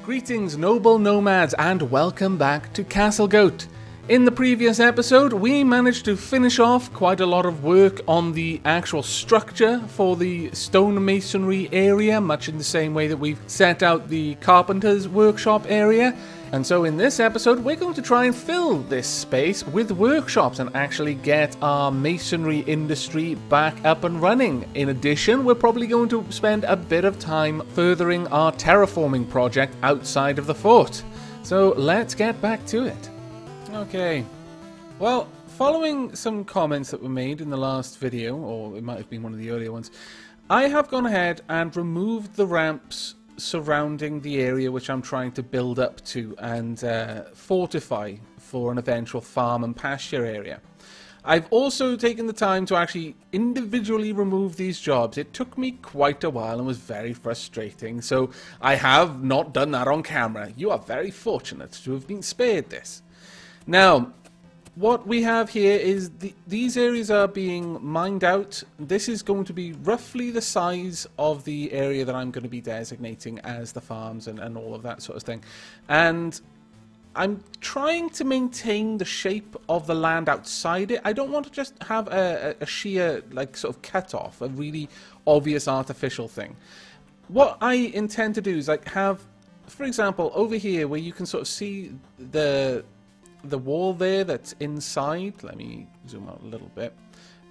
Greetings, noble nomads, and welcome back to Castlegoat. In the previous episode, we managed to finish off quite a lot of work on the actual structure for the stonemasonry area, much in the same way that we've set out the carpenter's workshop area. And so in this episode, we're going to try and fill this space with workshops and actually get our masonry industry back up and running. In addition, we're probably going to spend a bit of time furthering our terraforming project outside of the fort. So let's get back to it. Okay, well, following some comments that were made in the last video, or it might have been one of the earlier ones, I have gone ahead and removed the ramps surrounding the area which I'm trying to build up to and fortify for an eventual farm and pasture area. I've also taken the time to actually individually remove these jobs. It took me quite a while and was very frustrating, so I have not done that on camera. You are very fortunate to have been spared this. Now, what we have here is these areas are being mined out. This is going to be roughly the size of the area that I'm going to be designating as the farms and all of that sort of thing. And I'm trying to maintain the shape of the land outside it. I don't want to just have a sheer, like, sort of cut off, a really obvious artificial thing. What I intend to do is, like, have, for example, over here where you can sort of see the wall there that's inside. Let me zoom out a little bit.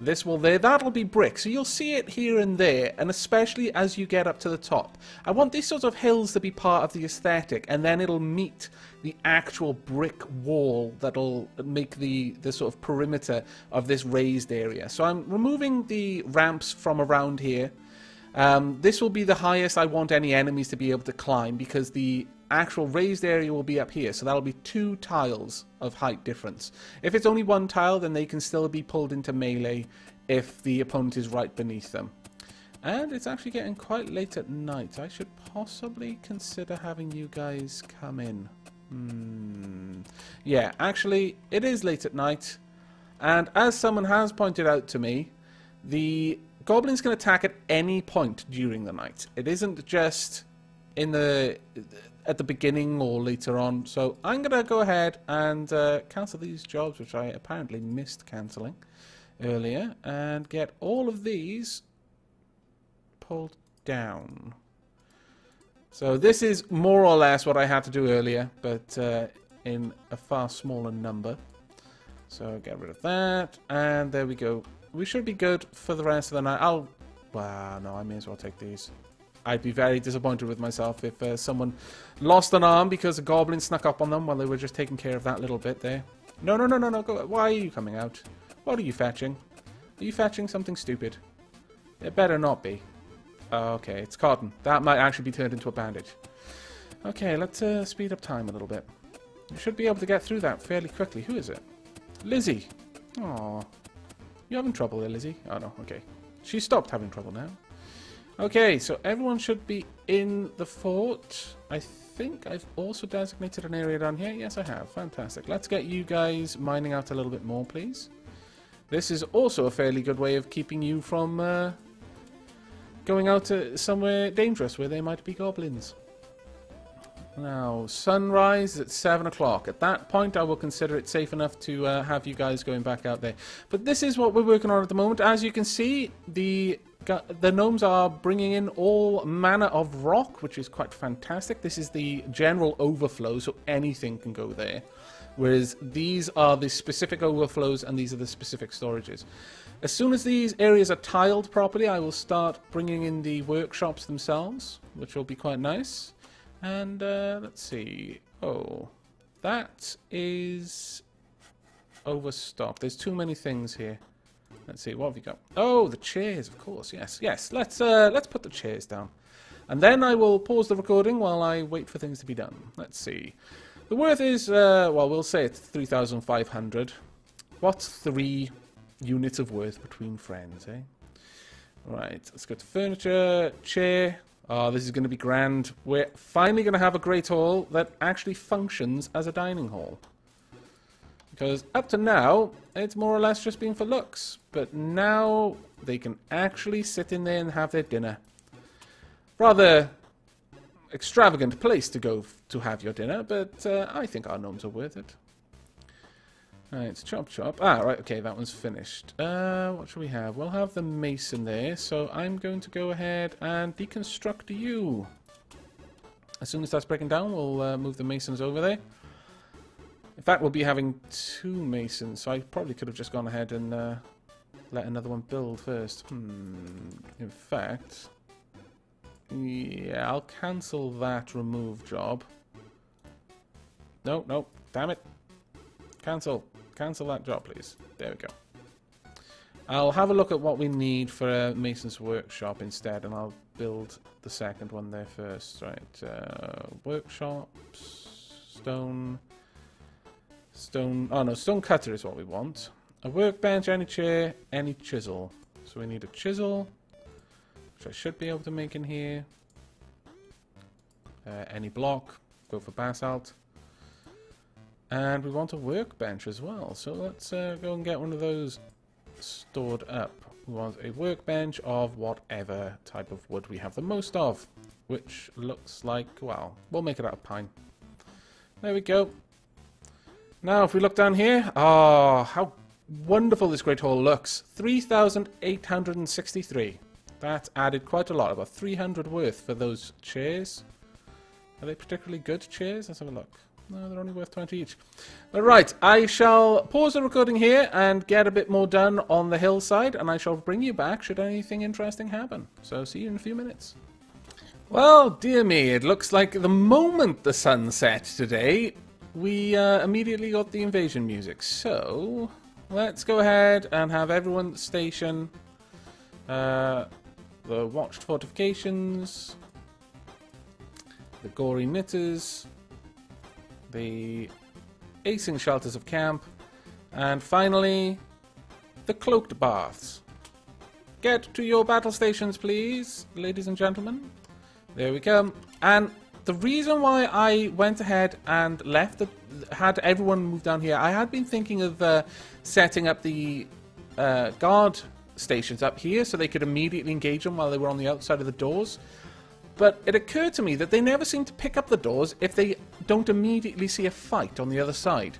This wall there, that'll be brick. So you'll see it here and there, and especially as you get up to the top. I want these sorts of hills to be part of the aesthetic, and then it'll meet the actual brick wall that'll make the sort of perimeter of this raised area. So I'm removing the ramps from around here. This will be the highest I want any enemies to be able to climb, because the actual raised area will be up here, so that'll be 2 tiles of height difference. If it's only 1 tile, then they can still be pulled into melee if the opponent is right beneath them. And it's actually getting quite late at night. I should possibly consider having you guys come in. Yeah, actually, it is late at night, and as someone has pointed out to me, the goblins can attack at any point during the night. It isn't just at the beginning or later on. So I'm going to go ahead and cancel these jobs, which I apparently missed cancelling earlier, and get all of these pulled down. So this is more or less what I had to do earlier, but in a far smaller number. So get rid of that, and there we go. We should be good for the rest of the night. Wow, no, I may as well take these. I'd be very disappointed with myself if someone lost an arm because a goblin snuck up on them while they were just taking care of that little bit there. No, no, no, no, no. Go. Why are you coming out? What are you fetching? Are you fetching something stupid? It better not be. Okay, it's cotton. That might actually be turned into a bandage. Okay, let's speed up time a little bit. You should be able to get through that fairly quickly. Who is it? Lizzie. Aww. You having trouble there, Lizzie? Oh, no. Okay. She stopped having trouble now. Okay, so everyone should be in the fort. I think I've also designated an area down here. Yes, I have. Fantastic. Let's get you guys mining out a little bit more, please. This is also a fairly good way of keeping you from going out to somewhere dangerous where there might be goblins. Now, sunrise is at 7 o'clock. At that point, I will consider it safe enough to have you guys going back out there. But this is what we're working on at the moment. As you can see, the gnomes are bringing in all manner of rock, which is quite fantastic. This is the general overflow, so anything can go there. Whereas these are the specific overflows, and these are the specific storages. As soon as these areas are tiled properly, I will start bringing in the workshops themselves, which will be quite nice. And let's see. Oh, that is overstocked. There's too many things here. Let's see, what have we got? Oh, the chairs, of course. Yes, yes. Let's put the chairs down, and then I will pause the recording while I wait for things to be done. Let's see. The worth is well, we'll say it's 3,500. What's 3 units of worth between friends, eh? Right. Let's go to furniture, chair. Oh, this is going to be grand. We're finally going to have a great hall that actually functions as a dining hall. Because up to now, it's more or less just been for looks. But now they can actually sit in there and have their dinner. Rather extravagant place to go to have your dinner, but I think our gnomes are worth it. Alright, chop chop. Ah, right, okay, that one's finished. What should we have? We'll have the mason there, so I'm going to go ahead and deconstruct you. As soon as that's breaking down, we'll move the masons over there. In fact, we'll be having 2 masons, so I probably could have just gone ahead and let another one build first. In fact, yeah, I'll cancel that remove job. No, no, damn it. Cancel that job, please. There we go. I'll have a look at what we need for a mason's workshop instead, and I'll build the second one there first. Right, workshops, stone, oh no, stone cutter is what we want. A workbench, any chair, any chisel. So we need a chisel, which I should be able to make in here. Any block, go for basalt. And we want a workbench as well, so let's go and get one of those stored up. We want a workbench of whatever type of wood we have the most of, which looks like, well, we'll make it out of pine. There we go. Now, if we look down here, oh, how wonderful this great hall looks. 3,863. That's added quite a lot, about 300 worth for those chairs. Are they particularly good chairs? Let's have a look. No, they're only worth 20 each. But right, I shall pause the recording here and get a bit more done on the hillside, and I shall bring you back should anything interesting happen. So see you in a few minutes. Well, dear me, it looks like the moment the sun set today, we immediately got the invasion music. So let's go ahead and have everyone station the watched fortifications, the gory knitters, the acing shelters of camp, and finally, the cloaked baths. Get to your battle stations, please, ladies and gentlemen. There we go. And the reason why I went ahead and had everyone move down here, I had been thinking of setting up the guard stations up here so they could immediately engage them while they were on the outside of the doors. But it occurred to me that they never seem to pick up the doors if they don't immediately see a fight on the other side.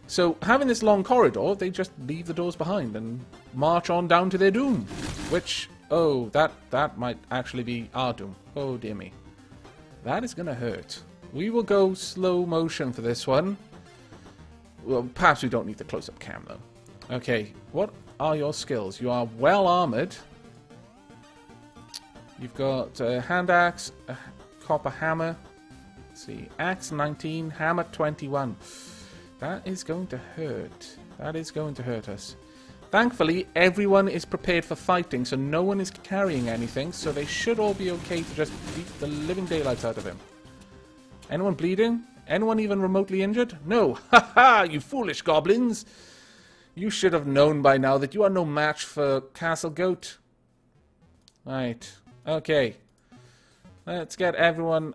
So having this long corridor, they just leave the doors behind and march on down to their doom. Which, oh, that might actually be our doom. Oh dear me. That is going to hurt. We will go slow motion for this one. Well, perhaps we don't need the close-up cam though. Okay, what are your skills? You are well armoured. You've got a hand axe, a copper hammer. Let's see, axe 19, hammer 21. That is going to hurt. That is going to hurt us. Thankfully, everyone is prepared for fighting, so no one is carrying anything, so they should all be okay to just beat the living daylights out of him. Anyone bleeding? Anyone even remotely injured? No. Ha ha, you foolish goblins! You should have known by now that you are no match for Castlegoat. Right. Okay, let's get everyone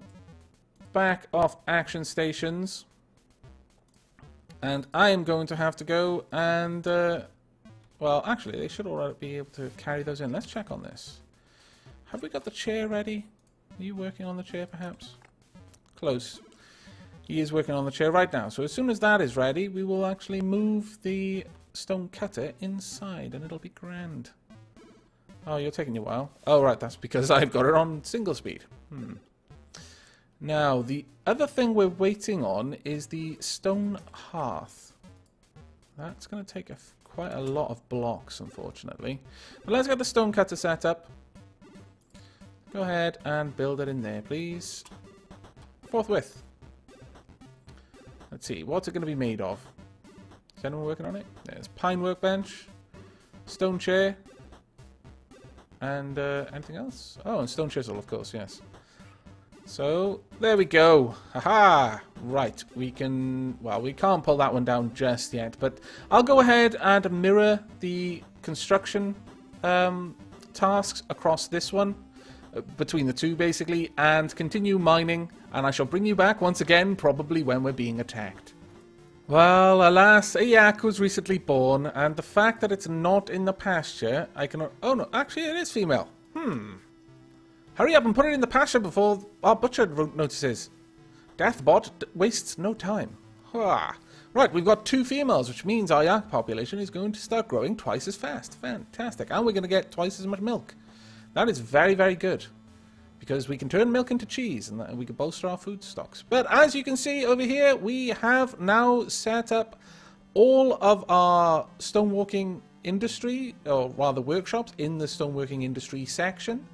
back off action stations. And I am going to have to go and, well, actually, they should already be able to carry those in. Let's check on this. Have we got the chair ready? Are you working on the chair, perhaps? Close. He is working on the chair right now. So as soon as that is ready, we will actually move the stone cutter inside, and it'll be grand. Oh, you're taking a while. Oh, right, that's because I've got it on single speed. Now, the other thing we're waiting on is the stone hearth. That's going to take quite a lot of blocks, unfortunately. But let's get the stone cutter set up. Go ahead and build it in there, please. Forthwith. Let's see, what's it going to be made of? Is anyone working on it? There's pine workbench, stone chair, and anything else? Oh, and stone chisel, of course, yes. So, there we go. Haha! Right, we can... Well, we can't pull that one down just yet, but I'll go ahead and mirror the construction tasks across this one, between the two, basically, and continue mining, and I shall bring you back once again, probably when we're being attacked. Well, alas, a yak was recently born, and the fact that it's not in the pasture, I can... Oh, no, actually, it is female. Hurry up and put it in the pasture before our butcher notices. Deathbot wastes no time. Ah. Right, we've got 2 females, which means our yak population is going to start growing twice as fast. Fantastic. And we're going to get twice as much milk. That is very, very good. Because we can turn milk into cheese, and we can bolster our food stocks. But as you can see over here, we have now set up all of our stoneworking industry, or rather workshops, in the stoneworking industry section.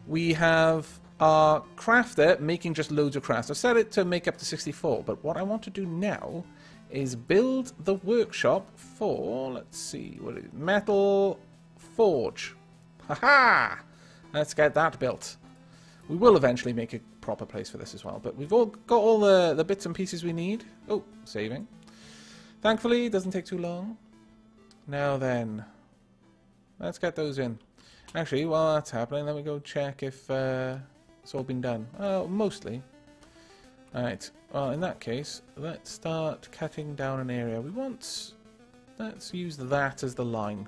We have our crafter making just loads of crafts. I've set it to make up to 64, but what I want to do now is build the workshop for, let's see, what is it? Metal forge. Haha! Let's get that built. We will eventually make a proper place for this as well, but we've all got all the bits and pieces we need. Oh, saving. Thankfully, it doesn't take too long. Now then, let's get those in. Actually, while that's happening, let me go check if it's all been done. Mostly. Alright, well, in that case, let's start cutting down an area. Let's use that as the line.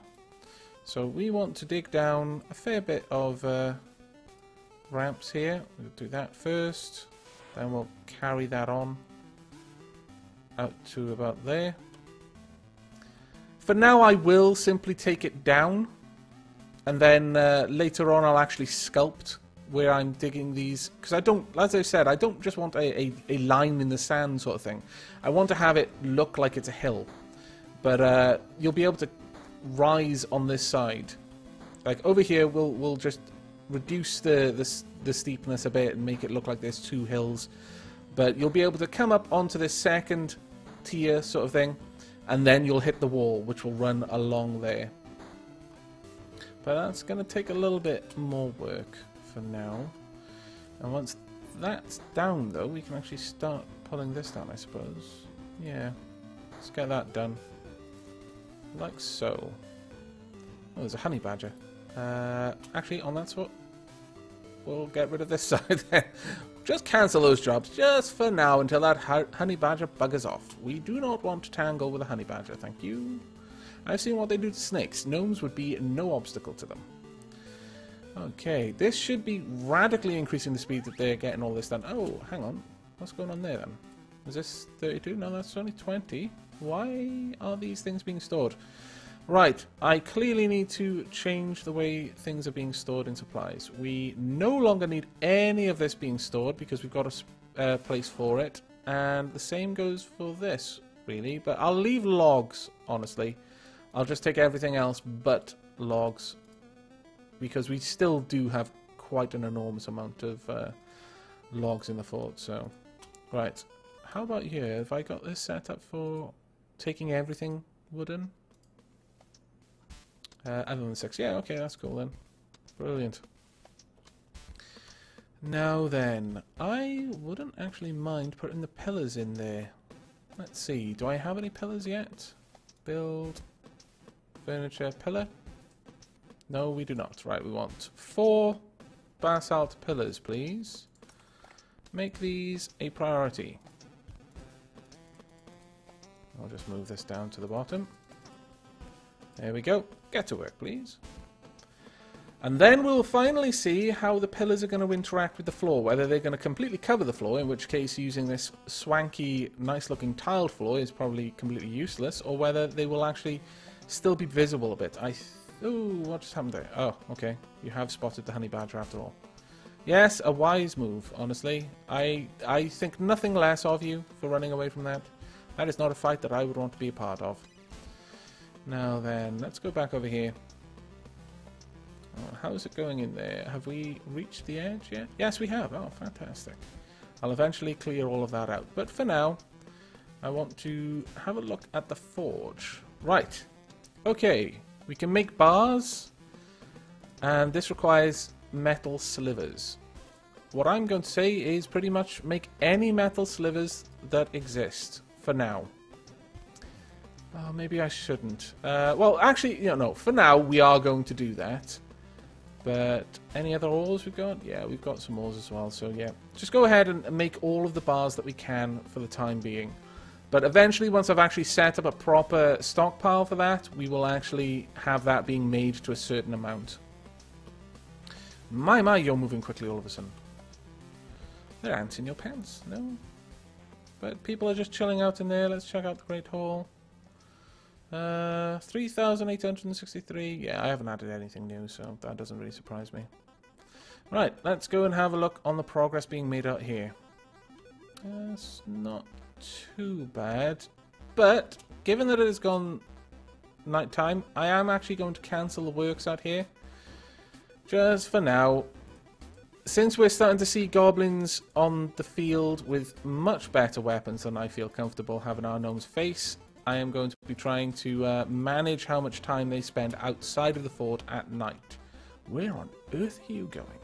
So we want to dig down a fair bit of ramps here. We'll do that first, then we'll carry that on out to about there. For now, I will simply take it down, and then later on I'll actually sculpt where I'm digging these, because I don't, as I said, I don't just want a line in the sand sort of thing. I want to have it look like it's a hill, but you'll be able to rise on this side. Like over here, we'll just reduce the steepness a bit and make it look like there's 2 hills, but you'll be able to come up onto this second tier sort of thing, and then you'll hit the wall, which will run along there. But that's going to take a little bit more work for now. And once that's down, though, we can actually start pulling this down, I suppose. Yeah, let's get that done. Like so. Oh, there's a honey badger. Actually, on that spot, we'll get rid of this side there. Just cancel those jobs, just for now, until that honey badger buggers off. We do not want to tangle with a honey badger, thank you. I've seen what they do to snakes. Gnomes would be no obstacle to them. Okay, this should be radically increasing the speed that they're getting all this done. Oh, hang on. What's going on there then? Is this 32? No, that's only 20. Why are these things being stored? Right, I clearly need to change the way things are being stored in supplies. We no longer need any of this being stored because we've got a place for it. And the same goes for this, really. But I'll leave logs, honestly. I'll just take everything else but logs, because we still do have quite an enormous amount of logs in the fort. So, right, how about here? Have I got this set up for taking everything wooden? Other than 6. Yeah, okay, that's cool then. Brilliant. Now then, I wouldn't actually mind putting the pillars in there. Let's see, do I have any pillars yet? Build furniture pillar. No, we do not. Right, we want 4 basalt pillars, please. Make these a priority. I'll just move this down to the bottom. There we go. Get to work, please. And then we'll finally see how the pillars are going to interact with the floor. Whether they're going to completely cover the floor, in which case using this swanky, nice-looking tiled floor is probably completely useless, or whether they will actually still be visible a bit. Oh, what just happened there? Oh, okay. You have spotted the honey badger after all. Yes, a wise move, honestly. I think nothing less of you for running away from that. That is not a fight that I would want to be a part of. Now then, let's go back over here. Oh, how's it going in there? Have we reached the edge yet? Yes, we have. Oh, fantastic. I'll eventually clear all of that out. But for now, I want to have a look at the forge. Right. Okay. We can make bars, and this requires metal slivers. What I'm going to say is pretty much make any metal slivers that exist for now. Oh, maybe I shouldn't. Well, actually, no. For now, we are going to do that. But any other ores we've got? Yeah, we've got some ores as well. So yeah, just go ahead and make all of the bars that we can for the time being. But eventually, once I've actually set up a proper stockpile for that, we will actually have that being made to a certain amount. My, you're moving quickly all of a sudden. There are ants in your pants. No? But people are just chilling out in there. Let's check out the Great Hall. 3,863. Yeah, I haven't added anything new, so that doesn't really surprise me. Right, let's go and have a look on the progress being made out here. It's not too bad. But, given that it has gone night time, I am actually going to cancel the works out here. Just for now. Since we're starting to see goblins on the field with much better weapons than I feel comfortable having our gnomes face, I am going to be trying to manage how much time they spend outside of the fort at night. Where on earth are you going?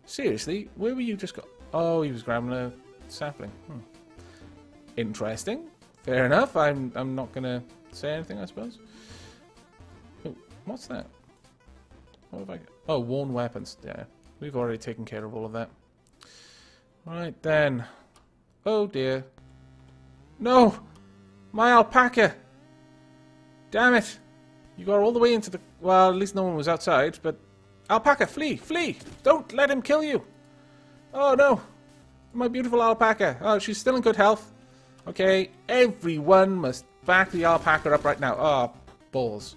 Seriously, where were you just go? Oh, he was grabbing a sapling. Interesting. Fair enough. I'm not going to say anything, I suppose. Oh, what's that? What have I got? Oh, worn weapons. Yeah. We've already taken care of all of that. Right then. Oh dear. No! My alpaca! Damn it! You got all the way into the... Well, at least no one was outside, but... Alpaca, flee! Flee! Don't let him kill you! Oh no! My beautiful alpaca. Oh, she's still in good health. Okay, everyone must back the alpaca up right now. Oh, balls.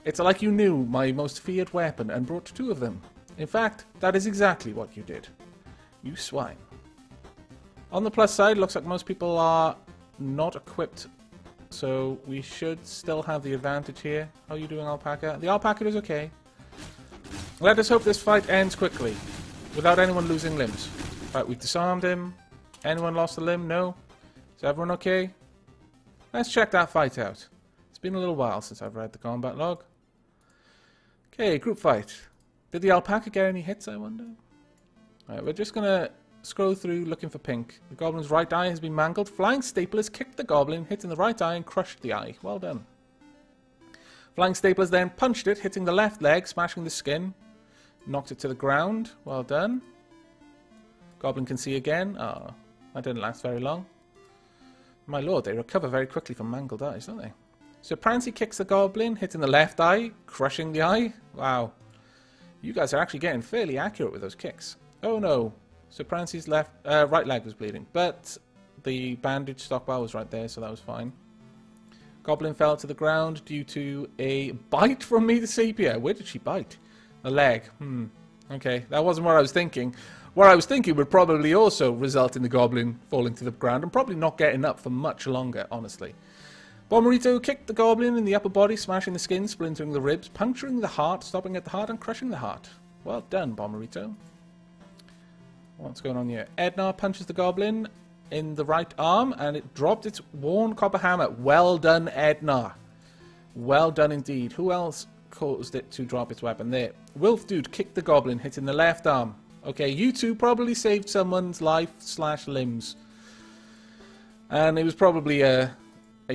It's like you knew my most feared weapon and brought two of them. In fact, that is exactly what you did. You swine. On the plus side, looks like most people are not equipped, so we should still have the advantage here. How are you doing, alpaca? The alpaca is okay. Let us hope this fight ends quickly, without anyone losing limbs. Right, we've disarmed him. Anyone lost a limb? No? Is everyone okay? Let's check that fight out. It's been a little while since I've read the combat log. Okay, group fight. Did the alpaca get any hits, I wonder? Alright, we're just gonna scroll through looking for pink. The goblin's right eye has been mangled. Flying staplers kicked the goblin, hitting the right eye and crushed the eye. Well done. Flying staplers then punched it, hitting the left leg, smashing the skin. Knocked it to the ground. Well done. Goblin can see again. Oh, that didn't last very long. My lord, they recover very quickly from mangled eyes, don't they? So Prancy kicks the goblin, hitting the left eye, crushing the eye. Wow. You guys are actually getting fairly accurate with those kicks. Oh no. So Prancy's right leg was bleeding, but the bandage stockpile was right there, so that was fine. Goblin fell to the ground due to a bite from me, the sepia. Where did she bite? The leg. Okay, that wasn't what I was thinking. What I was thinking would probably also result in the goblin falling to the ground and probably not getting up for much longer, honestly. Bomberito kicked the goblin in the upper body, smashing the skin, splintering the ribs, puncturing the heart, stopping at the heart, and crushing the heart. Well done, Bomberito. What's going on here? Edna punches the goblin in the right arm, and it dropped its worn copper hammer. Well done, Edna. Well done indeed. Who else caused it to drop its weapon? There. Wolf Dude kicked the goblin, hitting the left arm. Okay, you two probably saved someone's life/limbs. And it was probably a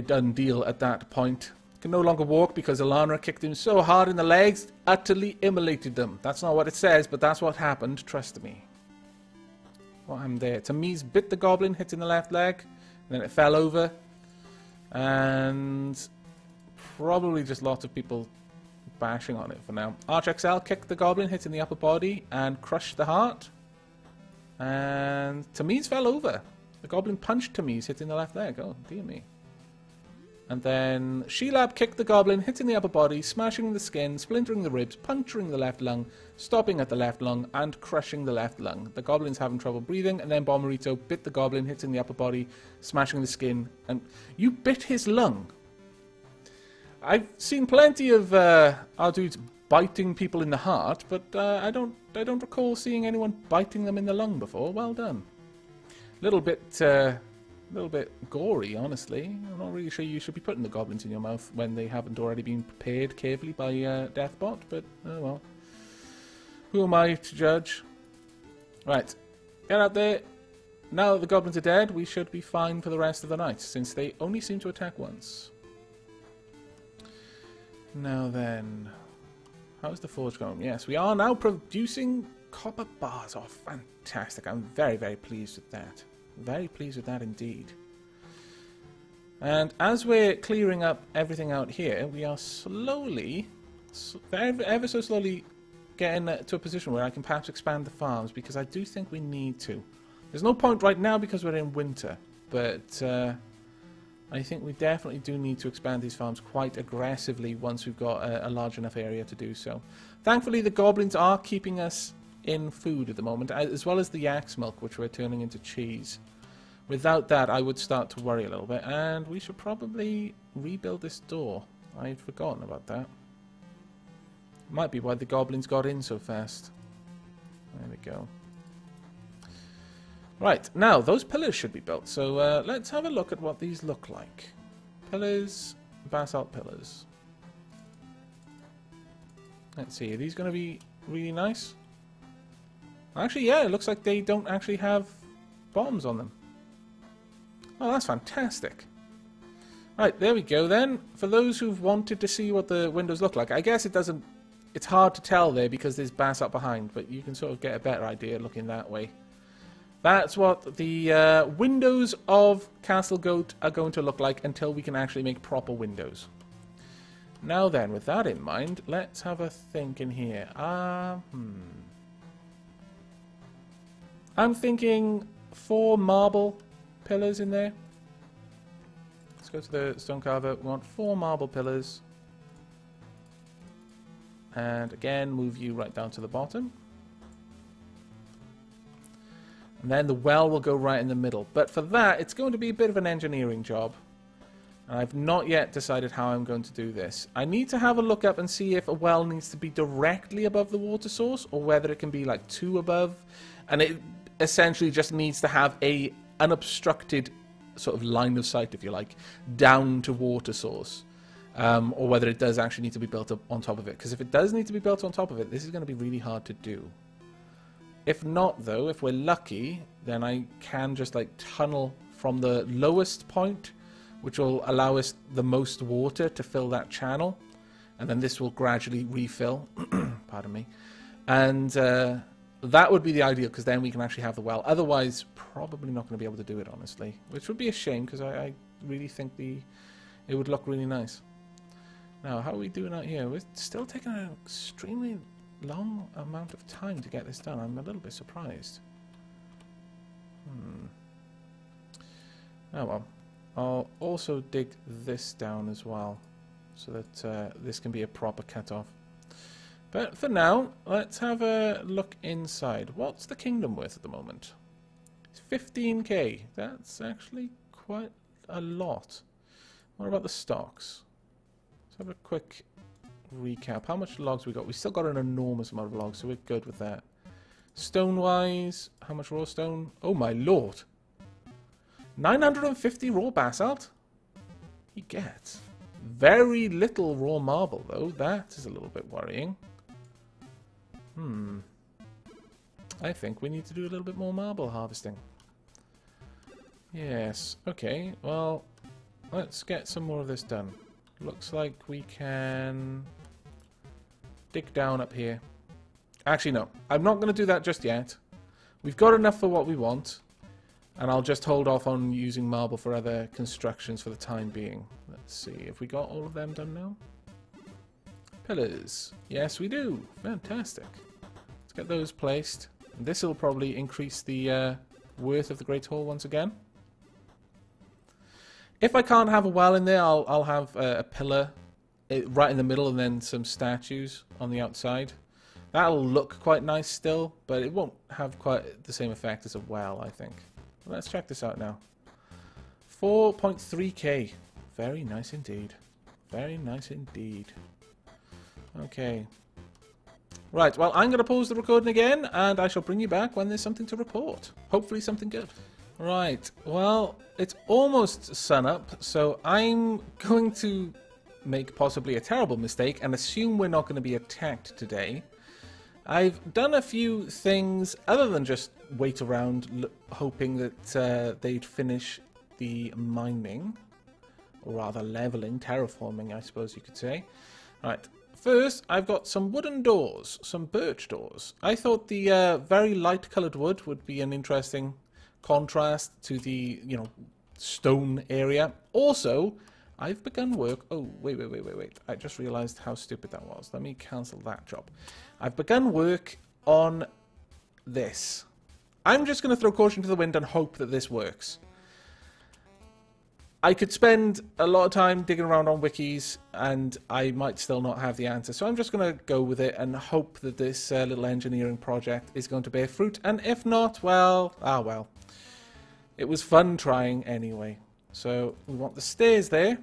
done deal at that point. Can no longer walk because Alana kicked him so hard in the legs, utterly immolated them. That's not what it says, but that's what happened, trust me. What happened there? Tamiz bit the goblin, hitting the left leg, and then it fell over. And probably just lots of people bashing on it for now. ArchXL kicked the goblin, hitting the upper body, and crushed the heart. And Tamiz fell over. The goblin punched Tamiz, hitting the left leg. Oh, dear me. And then Sheelab kicked the goblin, hitting the upper body, smashing the skin, splintering the ribs, puncturing the left lung, stopping at the left lung, and crushing the left lung. The goblin's having trouble breathing, and then Bomberito bit the goblin, hitting the upper body, smashing the skin, and you bit his lung. I've seen plenty of our dudes biting people in the heart, but I don't recall seeing anyone biting them in the lung before. Well done. Little bit gory, honestly. I'm not really sure you should be putting the goblins in your mouth when they haven't already been prepared carefully by Deathbot, but oh well. Who am I to judge? Right, get out there. Now that the goblins are dead, we should be fine for the rest of the night, since they only seem to attack once. Now then, how's the forge going? Yes, we are now producing copper bars. Oh, fantastic. I'm very, very pleased with that. Very pleased with that indeed. And as we're clearing up everything out here, we are slowly, ever so slowly, getting to a position where I can perhaps expand the farms, because I do think we need to. There's no point right now because we're in winter, but I think we definitely do need to expand these farms quite aggressively once we've got a large enough area to do so. Thankfully, the goblins are keeping us in food at the moment, as well as the yak's milk, which we're turning into cheese. Without that, I would start to worry a little bit, and we should probably rebuild this door. I'd forgotten about that. Might be why the goblins got in so fast. There we go. Right, now those pillars should be built, so let's have a look at what these look like. Pillars, basalt pillars. Let's see, are these going to be really nice? Actually, yeah, it looks like they don't actually have bombs on them. Oh, that's fantastic. Right, there we go then. For those who've wanted to see what the windows look like, I guess it doesn't... It's hard to tell there because there's basalt behind, but you can sort of get a better idea looking that way. That's what the windows of Castlegoat are going to look like until we can actually make proper windows. Now then, with that in mind, let's have a think in here. I'm thinking 4 marble pillars in there. Let's go to the stone carver. We want 4 marble pillars. And again, move you right down to the bottom. And then the well will go right in the middle. But for that, it's going to be a bit of an engineering job. And I've not yet decided how I'm going to do this. I need to have a look up and see if a well needs to be directly above the water source, or whether it can be like 2 above. And it essentially just needs to have a unobstructed sort of line of sight, if you like, down to water source. Or whether it does actually need to be built up on top of it. Because if it does need to be built on top of it, this is going to be really hard to do. If not, though, if we're lucky, then I can just like tunnel from the lowest point, which will allow us the most water to fill that channel. And then this will gradually refill. Pardon me. And that would be the ideal, because then we can actually have the well. Otherwise, probably not going to be able to do it, honestly. Which would be a shame, because I really think it would look really nice. Now, how are we doing out here? We're still taking an extremely long amount of time to get this done. I'm a little bit surprised. Oh well. I'll also dig this down as well, so that this can be a proper cut-off. But for now, let's have a look inside. What's the kingdom worth at the moment? It's 15k. That's actually quite a lot. What about the stocks? Let's have a quick recap. How much logs we got? We still got an enormous amount of logs, so we're good with that. Stone-wise, how much raw stone? Oh my lord! 950 raw basalt? He gets very little raw marble, though. That is a little bit worrying. I think we need to do a little bit more marble harvesting. Yes. Okay, well, let's get some more of this done. Looks like we can dig down up here. Actually, no. I'm not going to do that just yet. We've got enough for what we want. And I'll just hold off on using marble for other constructions for the time being. Let's see. Have we got all of them done now? Pillars. Yes, we do. Fantastic. Let's get those placed. This will probably increase the worth of the Great Hall once again. If I can't have a well in there, I'll have a pillar right in the middle and then some statues on the outside. That'll look quite nice still, but it won't have quite the same effect as a well, I think. Let's check this out now. 4.3k. Very nice indeed. Very nice indeed. Okay. Right, well, I'm going to pause the recording again, and I shall bring you back when there's something to report. Hopefully something good. Right, well, it's almost sunup, so I'm going to make possibly a terrible mistake and assume we're not going to be attacked today. I've done a few things other than just wait around hoping that they'd finish the mining, or rather leveling, terraforming I suppose you could say. Right, first I've got some wooden doors, some birch doors. I thought the very light coloured wood would be an interesting contrast to the, stone area. Also, I've begun work. Oh, wait. I just realized how stupid that was. Let me cancel that job. I've begun work on this. I'm just going to throw caution to the wind and hope that this works. I could spend a lot of time digging around on wikis and I might still not have the answer. So I'm just going to go with it and hope that this little engineering project is going to bear fruit. And if not, well, well. It was fun trying anyway. So we want the stairs there.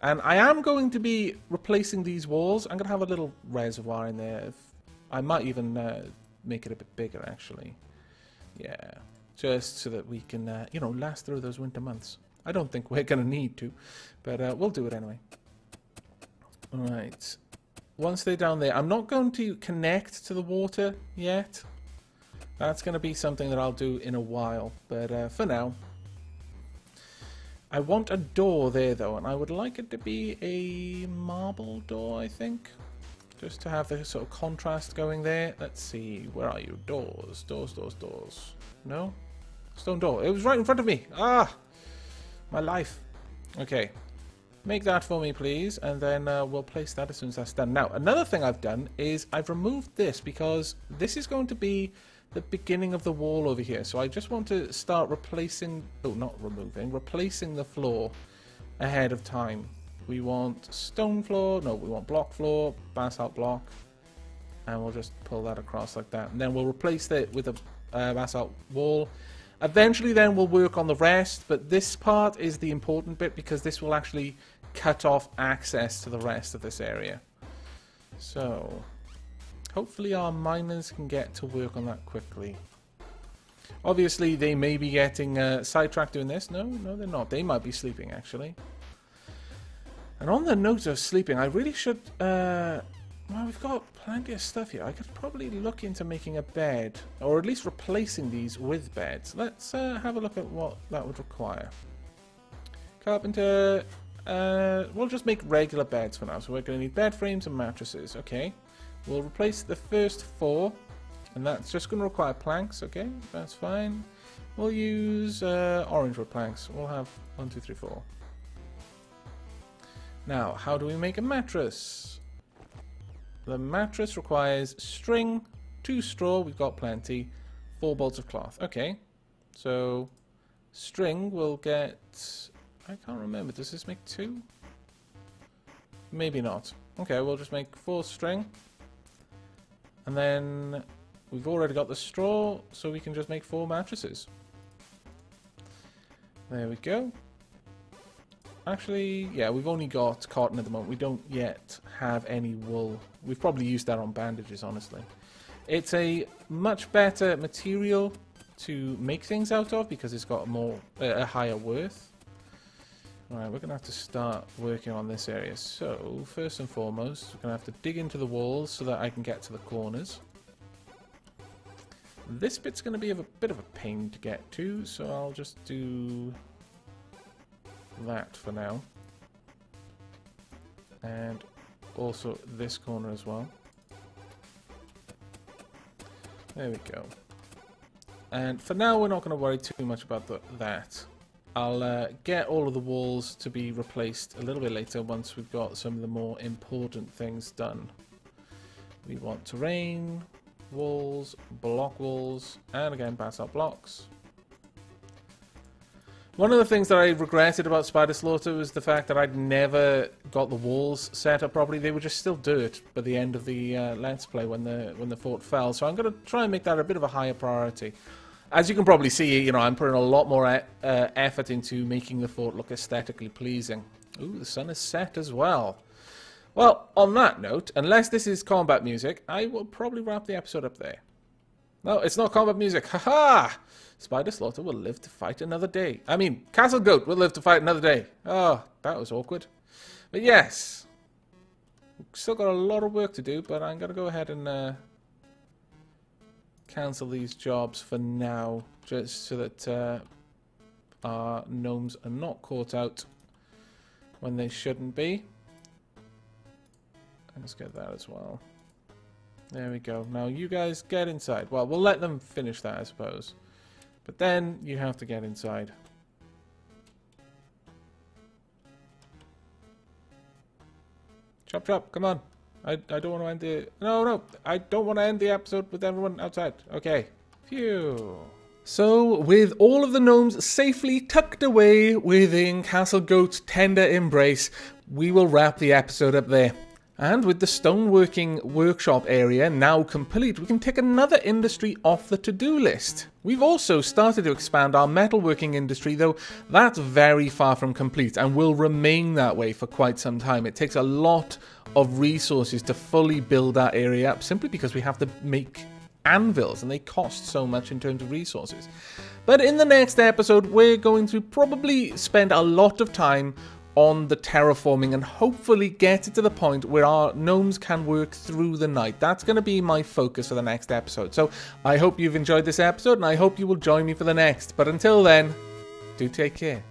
And I am going to be replacing these walls. I'm going to have a little reservoir in there. I might even make it a bit bigger, actually. Yeah, just so that we can, you know, last through those winter months. I don't think we're going to need to, but we'll do it anyway. Alright. Once they're down there, I'm not going to connect to the water yet. That's going to be something that I'll do in a while, but for now. I want a door there, though, and I would like it to be a marble door, I think. Just to have the sort of contrast going there. Let's see, where are you? Doors. No? Stone door. It was right in front of me. Ah! My life. Okay. Make that for me, please, and then we'll place that as soon as that's done. Now, another thing I've done is I've removed this because this is going to be the beginning of the wall over here. So I just want to start replacing... Oh, not removing. Replacing the floor ahead of time. We want stone floor. No, we want block floor, basalt block. And we'll just pull that across like that. And then we'll replace it with a basalt wall. Eventually then we'll work on the rest, but this part is the important bit because this will actually cut off access to the rest of this area. So, hopefully our miners can get to work on that quickly. Obviously they may be getting sidetracked doing this. No, they're not. They might be sleeping actually. And on the note of sleeping, I really should... well, we've got plenty of stuff here. I could probably look into making a bed, or at least replacing these with beds. Let's have a look at what that would require. Carpenter, we'll just make regular beds for now. So we're going to need bed frames and mattresses. Okay, we'll replace the first 4, and that's just going to require planks. Okay, that's fine. We'll use orange wood planks. We'll have 1, 2, 3, 4. Now, how do we make a mattress? The mattress requires string, 2 straw, we've got plenty, 4 bolts of cloth. Okay, so string will get... I can't remember, does this make 2? Maybe not. Okay, we'll just make 4 string. And then we've already got the straw, so we can just make 4 mattresses. There we go. Actually, yeah, we've only got cotton at the moment. We don't yet have any wool. We've probably used that on bandages, honestly. It's a much better material to make things out of because it's got a higher worth. Alright, we're going to have to start working on this area. So, first and foremost, we're going to have to dig into the walls so that I can get to the corners. This bit's going to be a bit of a pain to get to, so I'll just do... that for now, and also this corner as well. There we go. And for now we're not going to worry too much about that. I'll get all of the walls to be replaced a little bit later once we've got some of the more important things done. We want terrain, walls, block walls, and again basalt blocks. One of the things that I regretted about Spider Slaughter was the fact that I'd never got the walls set up properly. They were just still dirt by the end of the Let's Play when the fort fell. So I'm going to try and make that a bit of a higher priority. As you can probably see, you know, I'm putting a lot more effort into making the fort look aesthetically pleasing. Ooh, the sun is set as well. Well, on that note, unless this is combat music, I will probably wrap the episode up there. No, it's not combat music. Haha! Spider Slaughter will live to fight another day. I mean, Castlegoat will live to fight another day. Oh, that was awkward. But yes, we've still got a lot of work to do, but I'm going to go ahead and cancel these jobs for now, just so that our gnomes are not caught out when they shouldn't be. Let's get that as well. There we go. Now you guys get inside. Well, we'll let them finish that, I suppose. But then you have to get inside. Chop, chop, come on. I don't want to end the... No, I don't want to end the episode with everyone outside. Okay. Phew. So, with all of the gnomes safely tucked away within Castlegoat's tender embrace, we will wrap the episode up there. And with the stoneworking workshop area now complete, we can take another industry off the to-do list. We've also started to expand our metalworking industry, though that's very far from complete and will remain that way for quite some time. It takes a lot of resources to fully build that area up, simply because we have to make anvils and they cost so much in terms of resources. But in the next episode, we're going to probably spend a lot of time on the terraforming and hopefully get it to the point where our gnomes can work through the night. That's going to be my focus for the next episode. So I hope you've enjoyed this episode and I hope you will join me for the next. But until then, do take care.